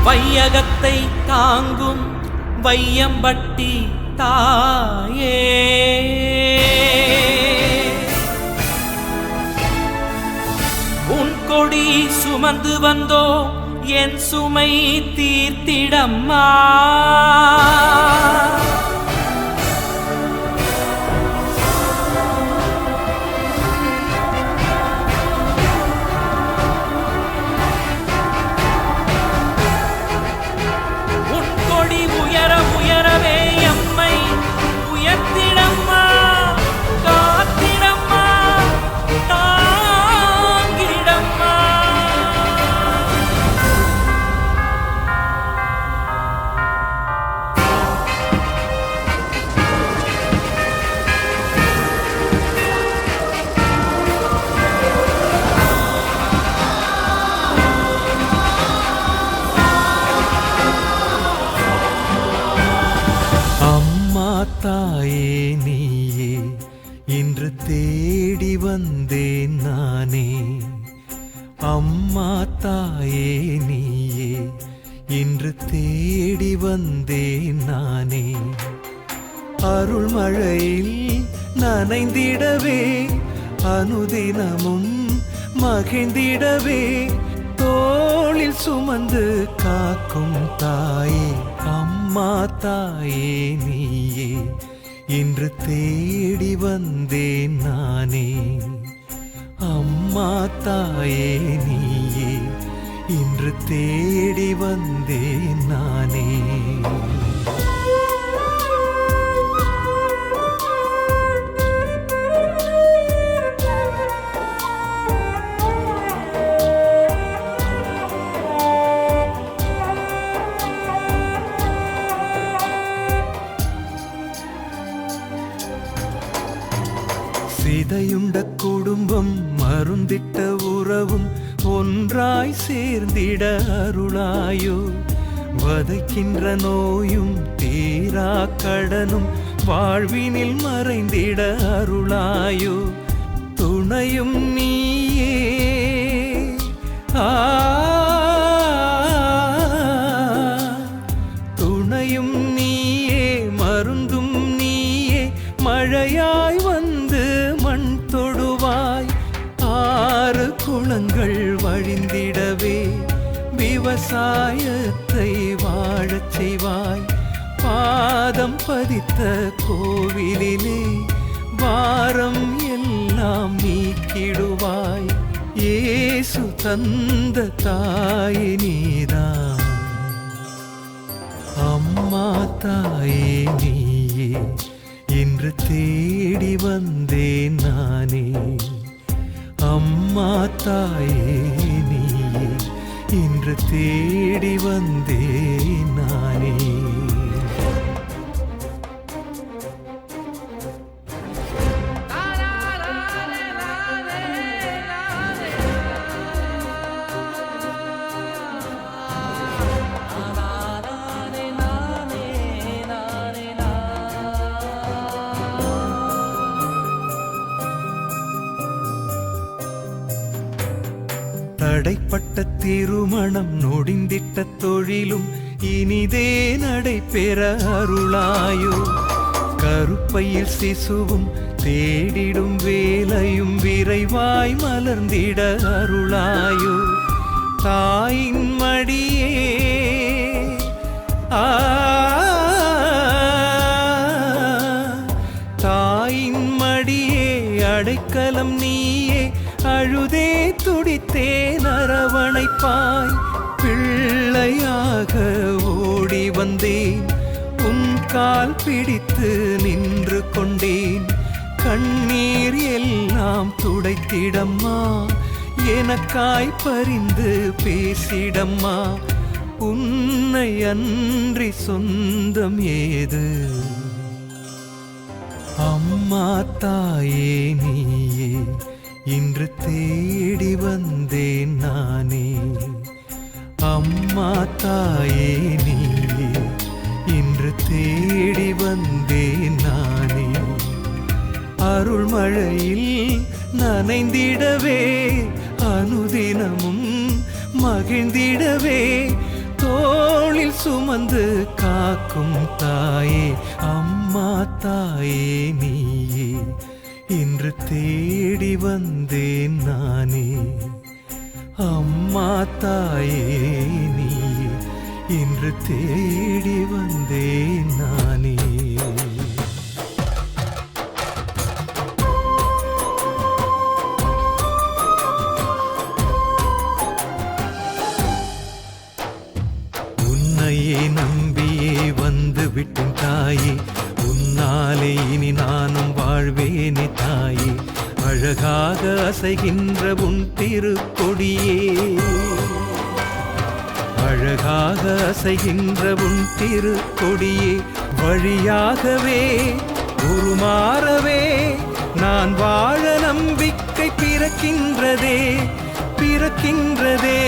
வையகத்தை தாங்கும் வையம்பட்டி தாயே, உன் கொடி சுமந்து வந்தோ என் சுமை தீர்த்திடம்மா. உன் கொடி உயர உயரவே எம்மை உயர்த்திடம்மா, காத்திடம்மா, தாங்கிடம்மா. அம்மா தாயே நீயே இன்று தேடி வந்தேன் நானே. அம்மா தாயே நீயே இன்று தேடி வந்தேன் நானே. அருள்மழையில் நனைந்திடவே அனுதினமும் மகிழ்ந்திடவே தோளில் சுமந்து காக்கும் தாயே. அம்மா தாயே நீயே இன்று தேடி வந்தேன் நானே. அம்மா தாயே நீயே இன்று தேடி வந்தேன் நானே. சிதையுண்ட குடும்பம் மருந்திட்ட உறவும் ஒன்றாய் சேர்ந்திட அருளாயோ. வதைக்கின்ற நோயும் தீரா கடனும் வாழ்வினில் மறைந்திட அருளாயோ. துணையும் நீயே துணையும் நீயே மருந்தும் நீயே. மழையாய் வந்து மண் தொடுவாய், ஆறு குளங்கள் வழிந்திடவே விவசாயத்தை வாழச் செய்வாய். பாதம் பதித்த கோவிலிலே வாரம் எல்லாம் நீக்கிடுவாய். இயேசு தந்த தாயே நீதான். அம்மா தாயே நீயே இன்று தேடி வந்தேன் நானே. அம்மா தாயே நீயே இன்று தேடி வந்தேன் நானே. தடைப்பட்ட திருமணம் நொடிந்திட்ட தொழிலும் இனிதே நடைபெற அருளாயோ. கருப்பையில் சிசுவும் தேடிடும் வேலையும் விரைவாய் மலர்ந்திட அருளாயோ. தாயின் மடியே தாயின் மடியே அடைக்கலம் நீயே. அழுதே துடித்தேன் அரவணைப்பாய். பிள்ளையாக ஓடி வந்தேன், உன் கால் பிடித்து நின்று கொண்டேன். கண்ணீர் எல்லாம் துடைத்திடம்மா, எனக்காய் பரிந்து பேசிடம்மா. உன்னை அன்றி சொந்தம் ஏது. அம்மா தாயே நீயே இன்று தேடி வந்தேன் நானே. அம்மா தாயே நீயே இன்று தேடி வந்தேன் நானே. அருள்மழையில் நனைந்திடவே அனுதினமும் மகிழ்ந்திடவே தோ சுமந்து காக்கும் தாயே அம்மா தாயே நீயே இன்று தேடி வந்தேன் நானே அம்மா தாயே நீயே இன்று தேடி வந்தேன் நானே உன்னையே நம்பியே வந்து விட்டேன் தாயே உன்னாலே இனி நானும் வாழ்வேனே தாயே அழகாக அசைகின்ற உன் திருக்கொடியே அழகாக அசைகின்ற உன் திருக்கொடியே வழியாகவே உருமாறவே நான் வாழ நம்பிக்கை பிறக்கின்றதே பிறக்கின்றதே